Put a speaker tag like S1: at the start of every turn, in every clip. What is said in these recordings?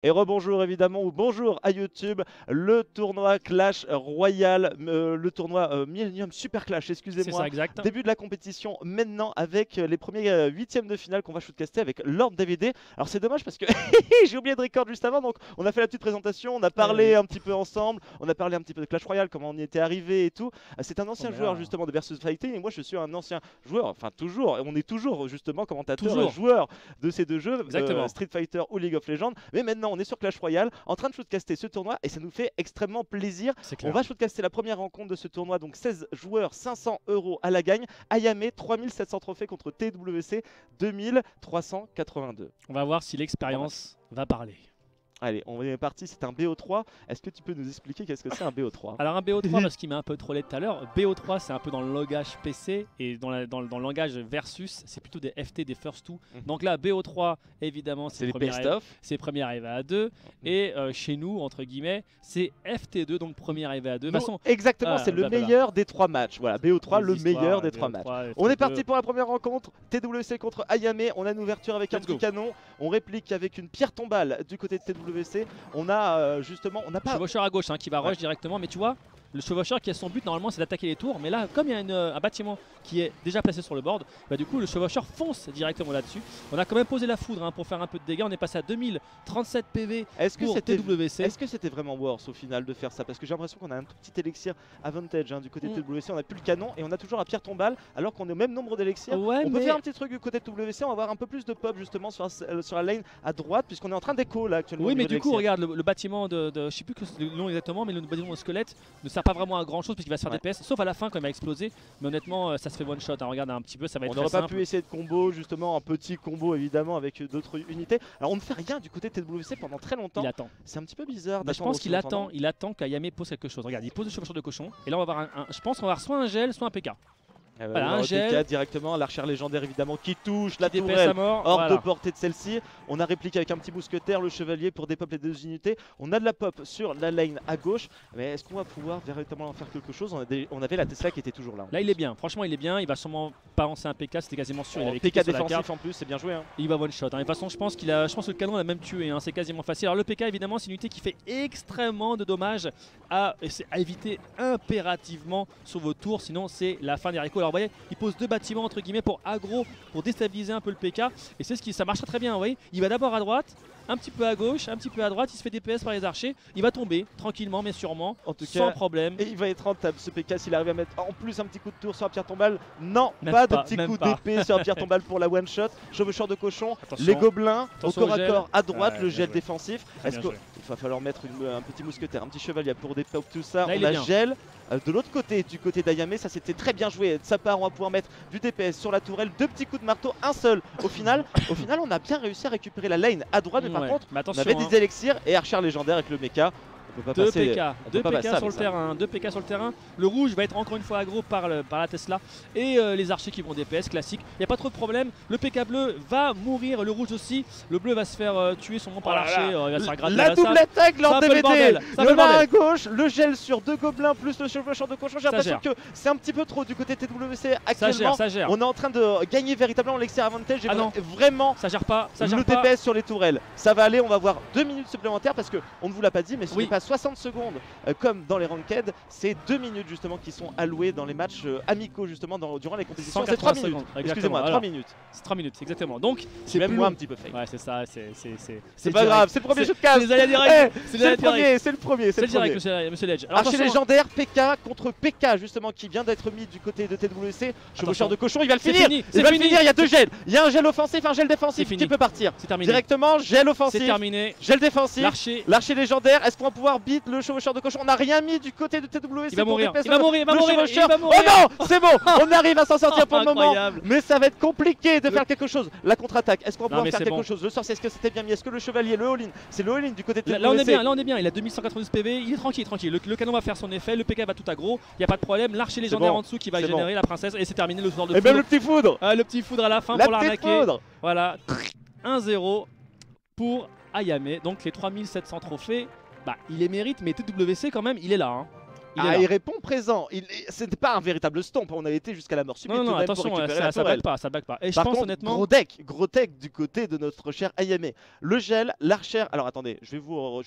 S1: Et rebonjour évidemment, ou bonjour à YouTube, le tournoi Clash Royale, le tournoi Millennium Super Clash,
S2: C'est ça,
S1: excusez-moi.
S2: exact.
S1: Début de la compétition maintenant avec les premiers huitièmes de finale qu'on va shootcaster avec Lord DVD. Alors c'est dommage parce que j'ai oublié de record juste avant, donc on a fait la petite présentation, on a parlé un petit peu ensemble, on a parlé un petit peu de Clash Royale, comment on y était arrivé et tout. C'est un ancien joueur justement de Versus Fighting et moi je suis un ancien joueur, enfin toujours, on est toujours justement commentateur et joueur de ces deux jeux, Street Fighter ou League of Legends, mais maintenant on est sur Clash Royale en train de shootcaster ce tournoi et ça nous fait extrêmement plaisir. On va shootcaster la première rencontre de ce tournoi, donc 16 joueurs, 500 € à la gagne. Ayame, 3700 trophées contre TWC 2382.
S2: On va voir si l'expérience va parler.
S1: Allez, on est parti, c'est un BO3. Est-ce que tu peux nous expliquer qu'est-ce que c'est un BO3?
S2: Alors un BO3, parce qu'il m'a un peu trollé tout à l'heure, BO3 c'est un peu dans le langage PC et dans le langage versus, c'est plutôt des FT, des first two. Donc là, BO3, évidemment, c'est les premiers arrivés à 2. Et chez nous, entre guillemets, c'est FT2, donc premier arrivé à 2.
S1: Exactement, c'est le meilleur des 3 matchs. Voilà, BO3, le meilleur des 3 matchs. On est parti pour la première rencontre, TWC contre Ayame. On a une ouverture avec un petit canon. On réplique avec une pierre tombale du côté de TWC. On a justement, on n'a pas...
S2: Chevaucheur à gauche qui va rush directement, mais tu vois, le chevaucheur qui a son but normalement c'est d'attaquer les tours, mais là comme il y a un bâtiment qui est déjà placé sur le board, bah du coup le chevaucheur fonce directement là-dessus. On a quand même posé la foudre pour faire un peu de dégâts, on est passé à 2037 PV pour TWC.
S1: Est-ce que c'était vraiment worse au final de faire ça? Parce que j'ai l'impression qu'on a un tout petit élixir advantage du côté de TWC, on a plus le canon et on a toujours la pierre tombale alors qu'on est au même nombre d'élixirs. On peut faire un petit truc du côté de TWC, on va avoir un peu plus de pop justement sur la lane à droite puisqu'on est en train d'écho là actuellement.
S2: Oui mais du coup regarde le bâtiment je sais plus le nom exactement, mais le bâtiment de squelette ne sert pas vraiment à grand chose puisqu'il va se faire DPS, sauf à la fin quand il va exploser. Mais honnêtement ça se fait one shot, regarde un petit peu, ça va être très simple.
S1: On n'aurait pas pu essayer de combo justement, un petit combo évidemment avec d'autres unités. Alors on ne fait rien du côté de TWC pendant très longtemps.
S2: Il attend.
S1: C'est un petit peu bizarre.
S2: Je pense qu'il attend qu'Ayame pose quelque chose. Regarde, il pose le chevaucheur de cochon et là on va avoir je pense qu'on va avoir soit un gel, soit un PK.
S1: Voilà, un gel directement, l'archer légendaire évidemment qui touche la tourelle hors de portée de celle-ci. On a répliqué avec un petit mousquetaire, le chevalier pour dépeupler les deux unités. On a de la pop sur la lane à gauche, mais est-ce qu'on va pouvoir véritablement en faire quelque chose? On avait la Tesla qui était toujours là.
S2: Là il est bien, franchement il est bien, il va sûrement balancer un PK, c'était quasiment sûr. Il avait
S1: PK défensif en plus, c'est bien joué.
S2: Il va one shot. De toute façon je pense que le canon l'a même tué, c'est quasiment facile. Alors le PK évidemment c'est une unité qui fait extrêmement de dommages à éviter impérativement sur vos tours, sinon c'est la fin des haricots. Alors vous voyez, il pose deux bâtiments entre guillemets pour aggro, pour déstabiliser un peu le PK, et c'est ça marche très bien, vous voyez. Il va d'abord à droite, un petit peu à gauche, un petit peu à droite, il se fait DPS par les archers, il va tomber tranquillement mais sûrement, en tout cas, sans problème.
S1: Et il va être rentable ce PK s'il arrive à mettre en plus un petit coup de tour sur la pierre tombale. Non, pas de petit coup d'épée sur la pierre tombale pour la one shot. Chevaucheur de cochon, les gobelins au corps à corps à droite, le gel défensif. Est-ce qu'il va falloir mettre un petit mousquetaire, un petit chevalier pour des pop, tout ça? On a gel. De l'autre côté, du côté d'Ayame, ça c'était très bien joué. De sa part, on va pouvoir mettre du DPS sur la tourelle, deux petits coups de marteau, un seul. Au final, on a bien réussi à récupérer la lane à droite, mais par contre, on avait des élixirs et archer légendaire avec le mecha.
S2: Deux PK sur le terrain. Le rouge va être encore une fois aggro par la Tesla et les archers qui vont DPS classique. Il n'y a pas trop de problème. Le PK bleu va mourir, le rouge aussi. Le bleu va se faire tuer son nom par l'archer. Il va se faire gratter
S1: la double attaque lors DVD. Il y en a à gauche, le gel sur deux gobelins plus le chevaucheur de cochon. J'ai l'impression que c'est un petit peu trop du côté TWC actuellement.
S2: Ça gère.
S1: On est en train de gagner véritablement l'Elixir Advantage. Vraiment,
S2: ça gère pas.
S1: Le DPS sur les tourelles. Ça va aller, on va avoir 2 minutes supplémentaires parce qu'on ne vous l'a pas dit, mais ce n'est pas 60 secondes comme dans les ranked, c'est 2 minutes justement qui sont allouées dans les matchs amicaux justement durant les compétitions. C'est 3 minutes, excusez-moi, 3 minutes.
S2: C'est 3 minutes, exactement. Donc
S1: c'est même moi un petit peu fake.
S2: Ouais, c'est ça,
S1: c'est pas grave, c'est le premier jeu de case. C'est le premier.
S2: C'est direct, monsieur Ledge.
S1: Archer légendaire, PK contre PK justement qui vient d'être mis du côté de TWC. Chevaucheur de cochon, il va le finir. Il y a deux gels. Il y a un gel offensif, un gel défensif qui peut partir.
S2: C'est terminé.
S1: Directement, gel offensif.
S2: C'est terminé.
S1: Gel défensif. L'archer légendaire. Est-ce qu'on va pouvoir beat le chevaucheur de cochon? On n'a rien mis du côté de TWC.
S2: Il va mourir. Il va mourir.
S1: Oh non, c'est bon. On arrive à s'en sortir pour le moment. Mais ça va être compliqué de faire quelque chose. La contre-attaque. Est-ce qu'on va pouvoir faire quelque chose? Le sorcier, est-ce que c'était bien mis? Est-ce que le chevalier, le all-in? C'est le all-in du côté de TWC.
S2: Là on est bien. Il a 2192 PV. Il est tranquille. Le canon va faire son effet. Le PK va tout aggro. Il n'y a pas de problème. L'archer légendaire en dessous qui va générer la princesse. Et c'est terminé le soir de foudre.
S1: Et même le petit foudre.
S2: Le petit foudre à la fin pour l'arnaquer. Voilà. 1-0 pour Ayame. Donc les 3700 trophées. Il les mérite, mais TWC quand même, il est là.
S1: il répond présent. C'était pas un véritable stomp. On a été jusqu'à la mort subite.
S2: Non, attention, ça bug pas, Et je pense honnêtement.
S1: Gros deck du côté de notre cher Ayame. Le gel, l'archer. Alors attendez, je vais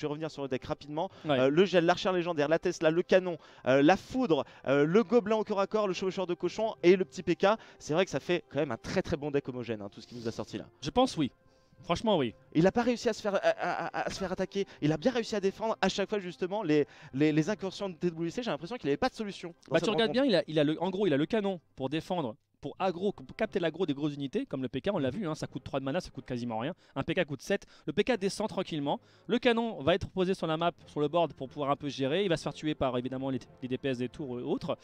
S1: revenir sur le deck rapidement. Le gel, l'archer légendaire, la Tesla, le canon, la foudre, le gobelin au corps à corps, le chevaucheur de cochon et le petit PK. C'est vrai que ça fait quand même un très bon deck homogène, tout ce qui nous a sorti là.
S2: Je pense oui. Franchement, oui.
S1: Il n'a pas réussi à se faire attaquer. Il a bien réussi à défendre à chaque fois justement les incursions de TWC. J'ai l'impression qu'il n'avait pas de solution.
S2: Tu regardes bien, en gros, il a le canon pour défendre, pour capter l'aggro des grosses unités, comme le PK, on l'a vu, ça coûte 3 de mana, ça coûte quasiment rien. Un PK coûte 7. Le PK descend tranquillement. Le canon va être posé sur la map, sur le board pour pouvoir un peu gérer. Il va se faire tuer par évidemment les DPS des tours et autres.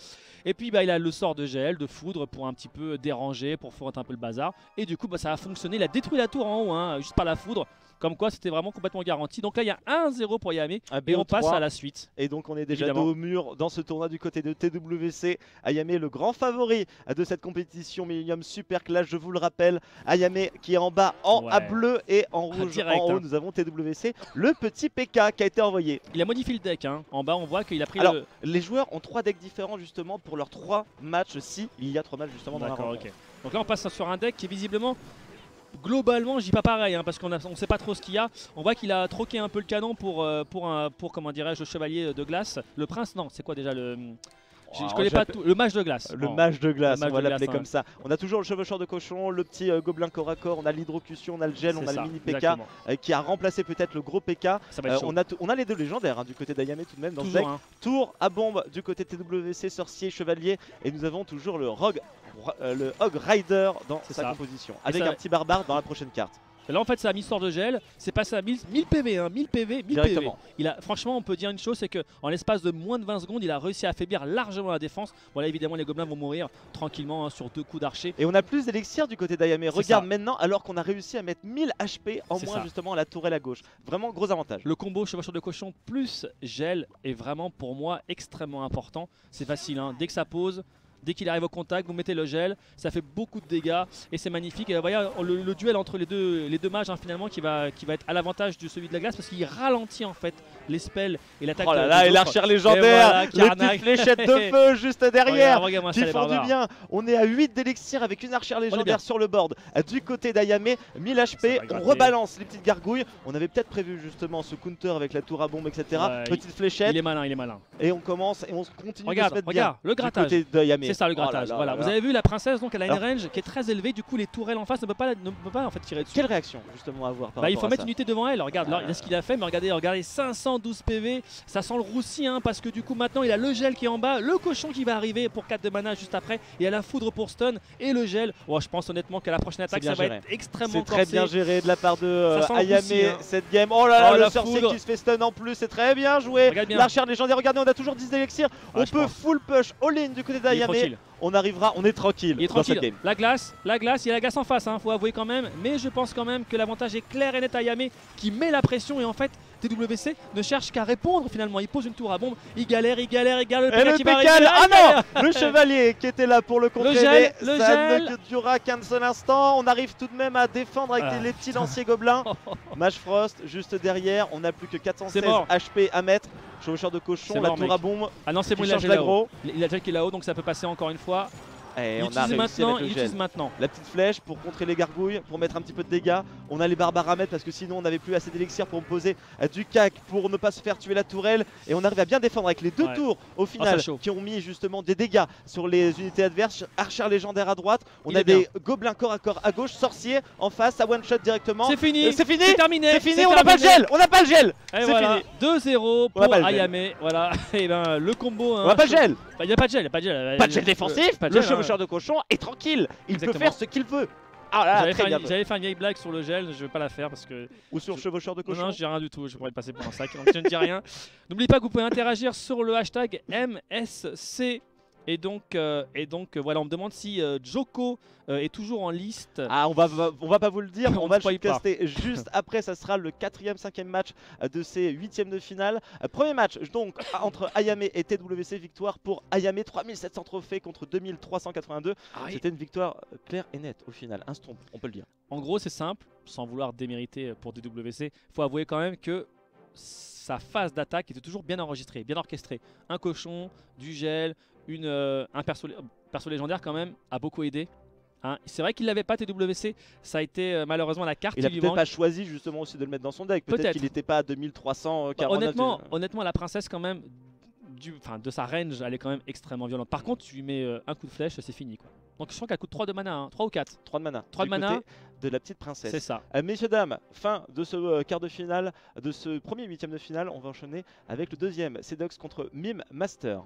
S2: Et puis il a le sort de gel, de foudre pour un petit peu déranger, pour foutre un peu le bazar. Et du coup, ça a fonctionné. Il a détruit la tour en haut, juste par la foudre. Comme quoi c'était vraiment complètement garanti. Donc là il y a 1-0 pour Ayame et on passe à la suite.
S1: Et donc on est déjà dos au mur dans ce tournoi du côté de TWC. Ayame le grand favori de cette compétition Millennium Super Clash, je vous le rappelle. Ayame qui est en bas à bleu et en rouge direct, en haut. Nous avons TWC, le petit PK qui a été envoyé.
S2: Il a modifié le deck, en bas on voit qu'il a pris
S1: les joueurs ont 3 decks différents justement pour leurs 3 matchs, si il y a 3 matchs justement dans la rencontre.
S2: Donc là on passe sur un deck qui est visiblement... Globalement, je dis pas pareil parce qu'on sait pas trop ce qu'il y a. On voit qu'il a troqué un peu le canon pour comment dirais-je, le chevalier de glace. Le prince, non, c'est quoi déjà le... Je connais pas tout. Le mage de glace.
S1: Le mage de glace, on va l'appeler comme ça. On a toujours le chevaucheur de cochon, le petit gobelin corps à corps, on a l'hydrocution, on a le gel, on a le mini PK qui a remplacé peut-être le gros PK. On a les deux légendaires du côté d'Ayame tout de même dans ce deck. Tour à bombe du côté TWC, sorcier, chevalier. Et nous avons toujours le Hog Rider dans sa composition. Avec un petit barbare dans la prochaine carte.
S2: Et là en fait ça a mis sort de gel, c'est passé à 1000 PV, 1000 PV, 1000 PV. Franchement on peut dire une chose, c'est qu'en l'espace de moins de 20 secondes il a réussi à affaiblir largement la défense. Voilà évidemment les gobelins vont mourir tranquillement sur 2 coups d'archer.
S1: Et on a plus d'élixir du côté d'Ayame, regarde maintenant alors qu'on a réussi à mettre 1000 HP en moins justement à la tourelle à gauche. Vraiment gros avantage.
S2: Le combo chevaucheur de cochon plus gel est vraiment pour moi extrêmement important. C'est facile, dès que ça pose. Dès qu'il arrive au contact, vous mettez le gel, ça fait beaucoup de dégâts et c'est magnifique. Et vous voyez le duel entre les deux mages finalement qui va être à l'avantage de celui de la glace parce qu'il ralentit en fait les spells et l'attaque.
S1: Oh là là, et l'archer légendaire, les petites fléchettes de feu juste derrière qui font du bien. On est à 8 d'élixir avec une archère légendaire sur le board. Du côté d'Ayame, 1000 HP, on rebalance les petites gargouilles. On avait peut-être prévu justement ce counter avec la tour à bombe, etc. Petite fléchette.
S2: Il est malin.
S1: Et on commence et on continue de se mettre
S2: bien. Le grattage.
S1: C'est
S2: ça le grattage. Voilà. Vous avez vu la princesse, donc elle a une range qui est très élevée. Du coup, les tourelles en face ne peuvent pas en fait tirer dessus.
S1: Quelle réaction justement à avoir par rapport
S2: il faut
S1: à
S2: mettre
S1: ça.
S2: une unité devant elle. Regarde là, ce qu'il a fait, mais regardez 512 PV. Ça sent le roussi parce que du coup maintenant il a le gel qui est en bas, le cochon qui va arriver pour 4 de mana juste après. Il y a la foudre pour stun et le gel. Je pense honnêtement qu'à la prochaine attaque ça va être extrêmement corsé.
S1: C'est très bien géré de la part de Ayame cette game. Oh là là, le sorcier qui se fait stun en plus, c'est très bien joué. L'archer légendaire, regardez, on a toujours 10 d'élixir. On peut full push all-in du côté d'Ayame. On arrivera, on est tranquille.
S2: Il est tranquille. Dans cette game. La glace, il y a la glace en face, faut avouer quand même. Mais je pense quand même que l'avantage est clair et net à Ayame qui met la pression et en fait TWC ne cherche qu'à répondre finalement. Il pose une tour à bombe, il galère. Le PK qui va arriver.
S1: Le chevalier qui était là pour le contrer. Ça ne durera qu'un seul instant. On arrive tout de même à défendre avec les petits lanciers gobelins. Mage Frost juste derrière. On n'a plus que 416 HP à mettre. Chevaucheur de cochon, la tour à bombe.
S2: Ah non, c'est bon, il a le gel qui est là-haut, donc ça peut passer encore une fois.
S1: Et
S2: il utilise maintenant.
S1: La petite flèche pour contrer les gargouilles, pour mettre un petit peu de dégâts. On a les barbares à mettre parce que sinon on n'avait plus assez d'élixir pour poser du cac pour ne pas se faire tuer la tourelle. Et on arrive à bien défendre avec les 2 tours au final qui ont mis justement des dégâts sur les unités adverses. Archer légendaire à droite, on a des gobelins corps à corps à gauche, sorcier en face, ça one shot directement.
S2: C'est fini,
S1: c'est
S2: terminé,
S1: on n'a pas le gel,
S2: Et voilà, 2-0 pour Ayame. Voilà, et ben le combo.
S1: On n'a pas le gel.
S2: Il n'y a pas de gel,
S1: Pas de gel défensif, le chevaucheur de cochon est tranquille, il peut faire ce qu'il veut.
S2: J'allais faire une vieille blague sur le gel, je vais pas la faire parce que...
S1: Ou sur chevaucheur de cochon.
S2: Non, je dis rien du tout, je pourrais le passer pour un sac, donc je ne dis rien. N'oubliez pas que vous pouvez interagir sur le hashtag MSC. Et donc voilà, on me demande si Djoko est toujours en liste.
S1: On va pas vous le dire, on va le caster juste après. Ça sera le 4e, 5e match de ces 8e de finale. Premier match donc entre Ayame et TWC, victoire pour Ayame, 3700 trophées contre 2382. C'était une victoire claire et nette au final, un stomp, on peut le dire.
S2: En gros c'est simple, sans vouloir démériter pour TWC, faut avouer quand même que sa phase d'attaque était toujours bien enregistrée, bien orchestrée. Un cochon, du gel, un perso légendaire quand même a beaucoup aidé. Hein. C'est vrai qu'il l'avait pas TWC, ça a été malheureusement la carte
S1: Il a
S2: qui lui
S1: peut-être
S2: manque.
S1: pas choisi justement aussi de le mettre dans son deck. Peut-être
S2: Peut-être.
S1: qu'il n'était pas à 2349.
S2: Honnêtement, la princesse quand même, de sa range, elle est quand même extrêmement violente. Par contre, tu lui mets un coup de flèche, c'est fini quoi. Donc je crois qu'elle coûte 3 de mana, hein. 3 ou 4.
S1: 3 de mana.
S2: 3 de mana.
S1: De la petite princesse.
S2: C'est ça.
S1: Messieurs, dames, fin de ce quart de finale, de ce premier huitième de finale. On va enchaîner avec le deuxième. Sedox contre Mime Master.